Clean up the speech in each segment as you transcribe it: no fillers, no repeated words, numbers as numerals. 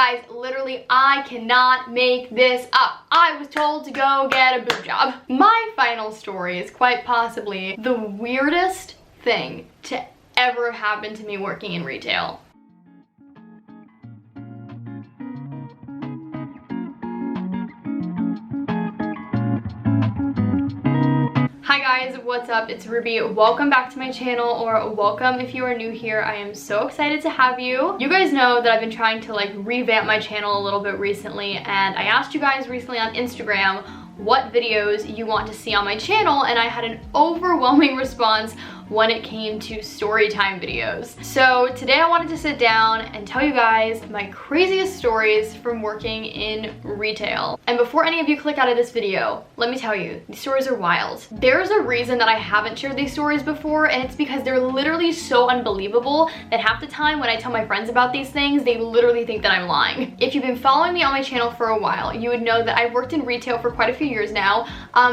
Guys, literally, I cannot make this up. I was told to go get a boob job. My final story is quite possibly the weirdest thing to ever happen to me working in retail. Hi guys, what's up? It's Ruby. Welcome back to my channel, or welcome if you are new here. I am so excited to have you. You guys know that I've been trying to revamp my channel a little bit recently, and I asked you guys recently on Instagram what videos you want to see on my channel, and I had an overwhelming response when it came to story time videos. So today I wanted to sit down and tell you guys my craziest stories from working in retail. And before any of you click out of this video, let me tell you, these stories are wild. There's a reason that I haven't shared these stories before, and it's because they're literally so unbelievable that half the time when I tell my friends about these things, they literally think that I'm lying. If you've been following me on my channel for a while, you would know that I've worked in retail for quite a few years now,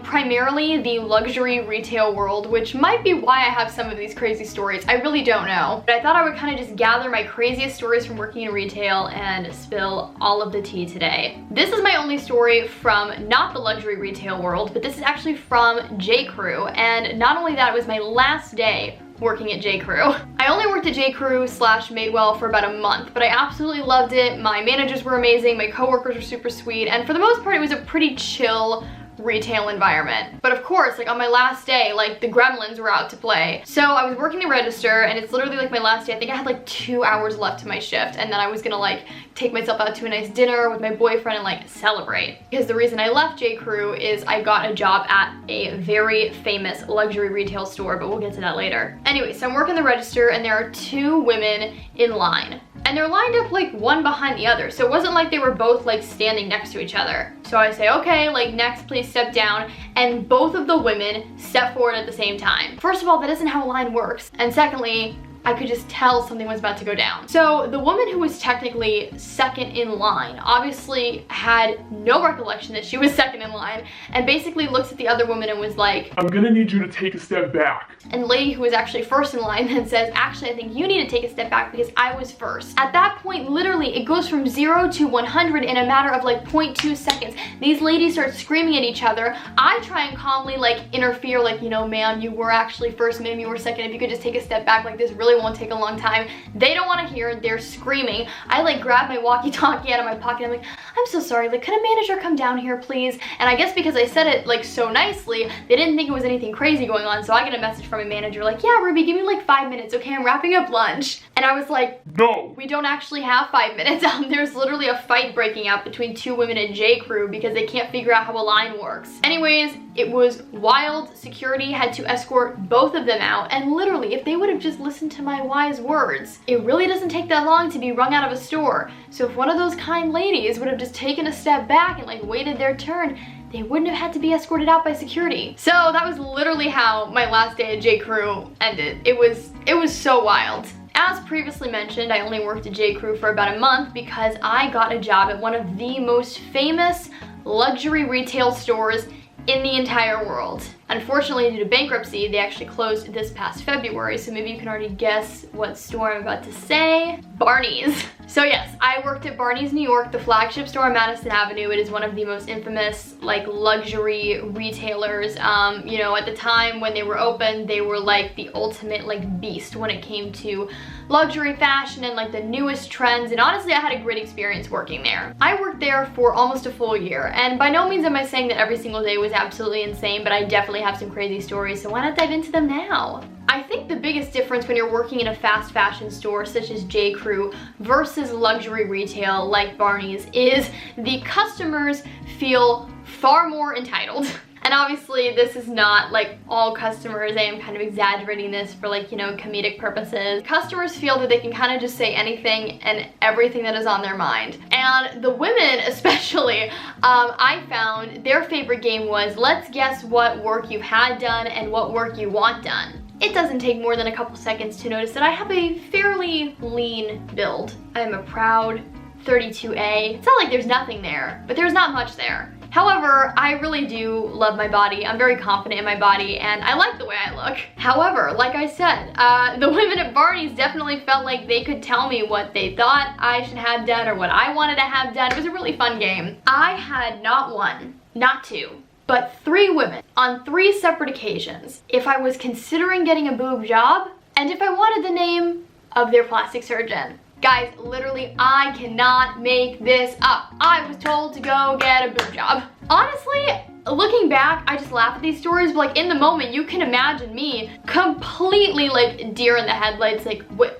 primarily the luxury retail world, which might be why I have some of these crazy stories. I really don't know. But I thought I would kind of just gather my craziest stories from working in retail and spill all of the tea today. This is my only story from not the luxury retail world, but this is actually from J.Crew. And not only that, it was my last day working at J.Crew. I only worked at J.Crew / Madewell for about a month, but I absolutely loved it. My managers were amazing, my coworkers were super sweet, and for the most part it was a pretty chill retail environment. But of course, on my last day, the gremlins were out to play. So I was working the register, and it's literally my last day. I think I had 2 hours left to my shift, and then I was gonna take myself out to a nice dinner with my boyfriend and celebrate. Because the reason I left J.Crew is I got a job at a very famous luxury retail store, but we'll get to that later. Anyway, so I'm working the register, and there are 2 women in line. And they're lined up one behind the other, so it wasn't like they were both standing next to each other. So I say, okay, next please step down, and both of the women step forward at the same time. First of all, that isn't how a line works, and secondly, I could just tell something was about to go down. So the woman who was technically second in line obviously had no recollection that she was second in line, and basically looks at the other woman and was like, I'm gonna need you to take a step back. And the lady who was actually first in line then says, actually I think you need to take a step back because I was first. At that point, literally, it goes from 0 to 100 in a matter of 0.2 seconds. These ladies start screaming at each other. I try and calmly interfere, ma'am, you were actually first, maybe you were second, if you could just take a step back, this really won't take a long time. They don't want to hear it. They're screaming. I grab my walkie-talkie out of my pocket. I'm I'm so sorry, could a manager come down here please? And I guess because I said it so nicely, they didn't think it was anything crazy going on, so I get a message from a manager yeah, Ruby, give me 5 minutes, okay, I'm wrapping up lunch. And I was like, no, we don't actually have 5 minutes. There's literally a fight breaking out between 2 women at J.Crew because they can't figure out how a line works. Anyways, it was wild. Security had to escort both of them out, and literally, if they would have just listened to my wise words, it really doesn't take that long to be rung out of a store. So if one of those kind ladies would have just taken a step back and waited their turn, they wouldn't have had to be escorted out by security. So that was literally how my last day at J.Crew ended. It was so wild. As previously mentioned, I only worked at J.Crew for about a month because I got a job at one of the most famous luxury retail stores in the entire world. Unfortunately, due to bankruptcy, they actually closed this past February, so maybe you can already guess what store I'm about to say. Barney's. So yes, I worked at Barney's New York, the flagship store on Madison Avenue. It is one of the most infamous luxury retailers. At the time when they were open, they were the ultimate beast when it came to luxury fashion and the newest trends, and honestly I had a great experience working there. I worked there for almost a full year, and by no means am I saying that every single day was absolutely insane, but I definitely have some crazy stories, so why not dive into them now? I think the biggest difference when you're working in a fast fashion store such as J.Crew versus luxury retail like Barney's is the customers feel far more entitled. And obviously this is not all customers. I am kind of exaggerating this for comedic purposes. Customers feel that they can kind of just say anything and everything that is on their mind. And the women especially, I found their favorite game was let's guess what work you've had done and what work you want done. It doesn't take more than a couple seconds to notice that I have a fairly lean build. I am a proud 32A. It's not like there's nothing there, but there's not much there. However, I really do love my body. I'm very confident in my body and I like the way I look. However, like I said, the women at Barney's definitely felt like they could tell me what they thought I should have done or what I wanted to have done. It was a really fun game. I had not one, not two, but 3 women on 3 separate occasions if I was considering getting a boob job and if I wanted the name of their plastic surgeon. Guys, literally, I cannot make this up. I was told to go get a boob job. Honestly, looking back, I just laugh at these stories, but like in the moment, you can imagine me completely like deer in the headlights, like, what?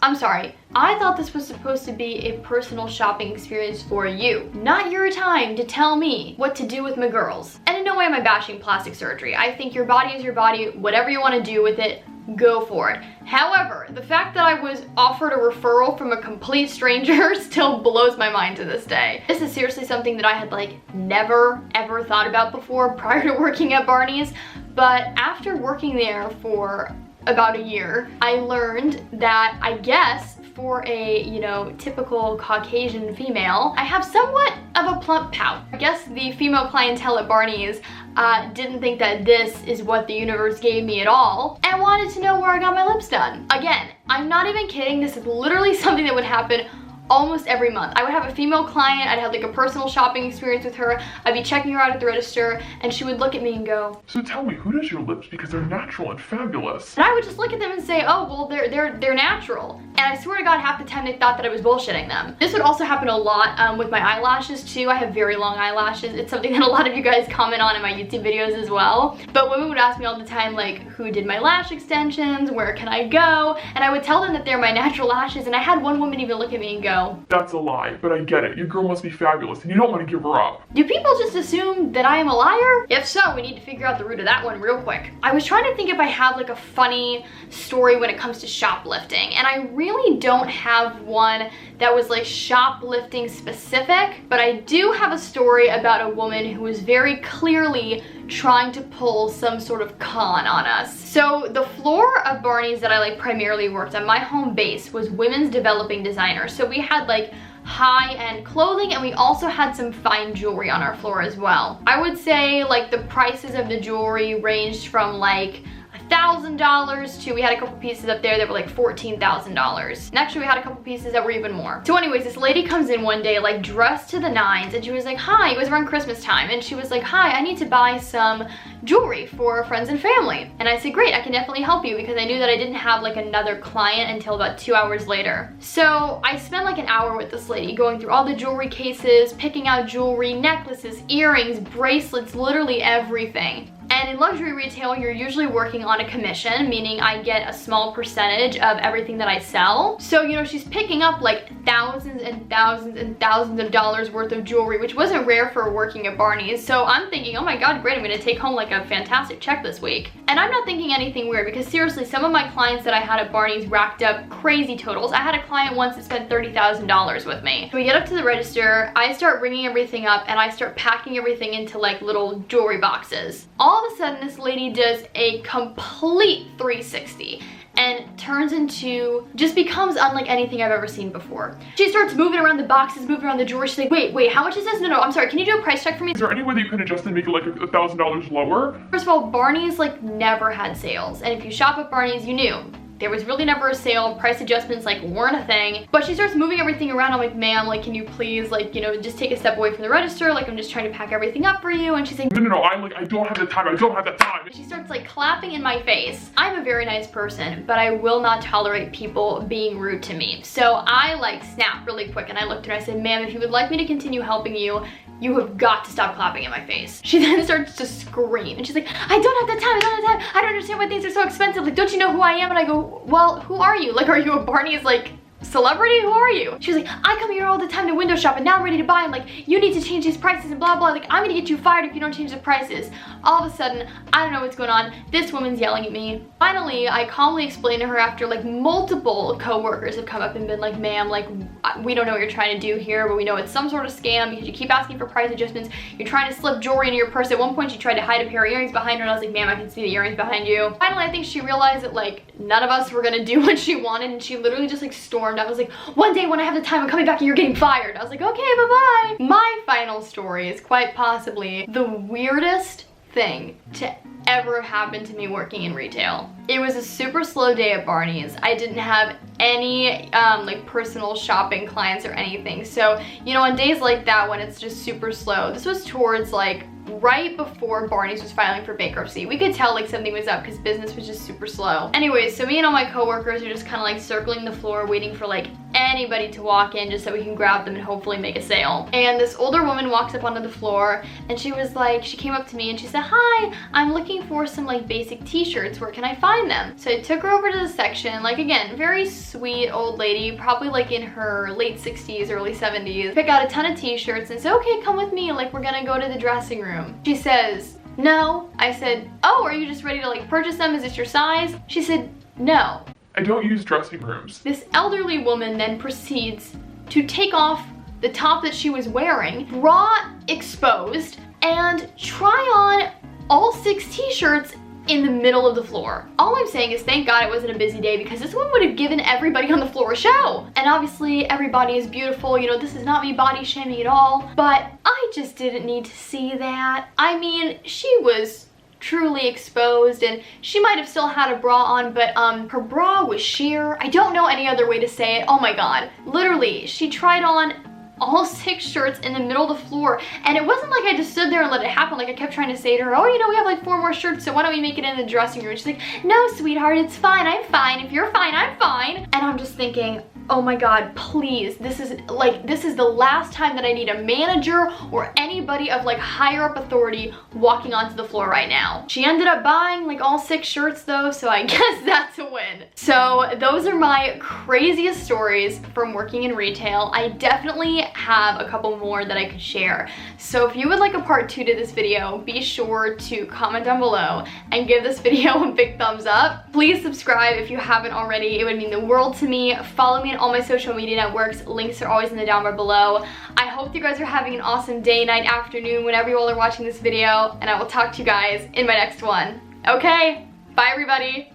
I'm sorry. I thought this was supposed to be a personal shopping experience for you, not your time to tell me what to do with my girls. And in no way am I bashing plastic surgery. I think your body is your body, whatever you want to do with it, go for it. However, the fact that I was offered a referral from a complete stranger still blows my mind to this day. This is seriously something that I had like never ever thought about before prior to working at Barney's, but after working there for about a year, I learned that I guess for a, you know, typical Caucasian female, I have somewhat of a plump pout. I guess the female clientele at Barney's didn't think that this is what the universe gave me at all and wanted to know where I got my lips done. Again, I'm not even kidding. This is literally something that would happen almost every month. I would have a female client, I'd have like a personal shopping experience with her, I'd be checking her out at the register, and she would look at me and go, "So tell me, who does your lips? Because they're natural and fabulous." and I would just look at them and say, oh, well, they're natural. And I swear to God, half the time they thought that I was bullshitting them. This would also happen a lot with my eyelashes too. I have very long eyelashes. It's something that a lot of you guys comment on in my YouTube videos as well. But women would ask me all the time, like, who did my lash extensions? Where can I go? And I would tell them that they're my natural lashes, and I had one woman even look at me and go, "That's a lie, but I get it. Your girl must be fabulous and you don't want to give her up." do people just assume that I am a liar? If so, we need to figure out the root of that one real quick. I was trying to think if I have like a funny story when it comes to shoplifting, and I really don't have one that was like shoplifting specific, but I do have a story about a woman who was very clearly trying to pull some sort of con on us. So the floor of Barney's that I like primarily worked on, my home base, was women's developing designer. So we had like high-end clothing and we also had some fine jewelry on our floor as well. I would say like the prices of the jewelry ranged from like $1,000 to, we had a couple pieces up there that were like $14,000. And actually we had a couple pieces that were even more. So anyways, this lady comes in one day like dressed to the nines, and she was like, hi, it was around Christmas time, and she was like, hi, I need to buy some jewelry for friends and family. And I said, great, I can definitely help you, because I knew that I didn't have like another client until about 2 hours later. So I spent like an hour with this lady going through all the jewelry cases, picking out jewelry, necklaces, earrings, bracelets, literally everything. And in luxury retail, you're usually working on a commission, meaning I get a small percentage of everything that I sell. So, you know, she's picking up like thousands and thousands and thousands of dollars worth of jewelry, which wasn't rare for working at Barney's. So I'm thinking, oh my God, great, I'm gonna take home like a fantastic check this week. And I'm not thinking anything weird, because seriously, some of my clients that I had at Barney's racked up crazy totals. I had a client once that spent $30,000 with me. So we get up to the register, I start ringing everything up, and I start packing everything into like little jewelry boxes. All of a sudden, this lady does a complete 360 and turns into, just becomes unlike anything I've ever seen before. She starts moving around the boxes, moving around the jewelry. She's like, wait, how much is this? No, I'm sorry, can you do a price check for me? Is there any way that you can adjust and make it like $1,000 lower? First of all, Barney's like never had sales, and if you shop at Barney's, you knew. There was really never a sale, price adjustments like weren't a thing. But she starts moving everything around. I'm like, ma'am, like, can you please, like, you know, just take a step away from the register? Like, I'm just trying to pack everything up for you. And she's like, No, I don't have the time, I don't have the time. She starts like clapping in my face. I'm a very nice person, but I will not tolerate people being rude to me. So I like snapped really quick, and I looked at her and I said, ma'am, if you would like me to continue helping you, you have got to stop clapping in my face. She then starts to scream, and she's like, I don't have the time, I don't understand why things are so expensive. Like, don't you know who I am? And I go, well, who are you? Like, are you a Barney's like celebrity? Who are you? She was like, I come here all the time to window shop, and now I'm ready to buy, and like, you need to change these prices and blah blah. Like, I'm gonna get you fired if you don't change the prices. All of a sudden, I don't know what's going on. This woman's yelling at me. Finally, I calmly explain to her after like multiple co-workers have come up and been like, ma'am, like, we don't know what you're trying to do here, but we know it's some sort of scam because you keep asking for price adjustments. You're trying to slip jewelry into your purse. At one point, she tried to hide a pair of earrings behind her, and I was like, ma'am, I can see the earrings behind you. Finally, I think she realized that like none of us were gonna do what she wanted, and she literally just like stormed I was like, one day when I have the time, I'm coming back and you're getting fired. I was like, okay, bye-bye. My final story is quite possibly the weirdest thing to ever happened to me working in retail. It was a super slow day at Barney's. I didn't have any like personal shopping clients or anything. So, you know, on days like that when it's just super slow, this was towards like right before Barney's was filing for bankruptcy. We could tell like something was up because business was just super slow. Anyways, so me and all my coworkers are just kind of like circling the floor waiting for like anybody to walk in just so we can grab them and hopefully make a sale. And this older woman walks up onto the floor and she was like, she came up to me and she said, hi, I'm looking for some like basic t-shirts. Where can I find them? So I took her over to the section, like again, very sweet old lady, probably like in her late 60s, early 70s. Pick out a ton of t-shirts and said, okay, come with me. Like we're gonna go to the dressing room. She says, no. I said, oh, are you just ready to like purchase them? Is this your size? She said, no. I don't use dressing rooms. This elderly woman then proceeds to take off the top that she was wearing, bra exposed, and try on all 6 t-shirts in the middle of the floor. All I'm saying is thank God it wasn't a busy day because this one would have given everybody on the floor a show. And obviously everybody is beautiful, you know, this is not me body shaming at all, but I just didn't need to see that. I mean, she was truly exposed and she might have still had a bra on, but her bra was sheer. I don't know any other way to say it. Oh my God. Literally, she tried on all 6 shirts in the middle of the floor, and it wasn't like I just stood there and let it happen. Like I kept trying to say to her, oh, you know, we have like 4 more shirts, so why don't we make it in the dressing room? And she's like, no, sweetheart, it's fine. I'm fine. If you're fine, I'm fine. And I'm just thinking, oh my God, please, this is the last time that I need a manager or anybody of like higher up authority walking onto the floor right now. She ended up buying like all 6 shirts though, so I guess that's a win. So those are my craziest stories from working in retail. I definitely have a couple more that I could share. So if you would like a part 2 to this video, be sure to comment down below and give this video a big thumbs up. Please subscribe if you haven't already. It would mean the world to me. Follow me on all my social media networks. Links are always in the down bar below. I hope you guys are having an awesome day, night, afternoon, whenever you all are watching this video, and I will talk to you guys in my next one. Okay? Bye everybody!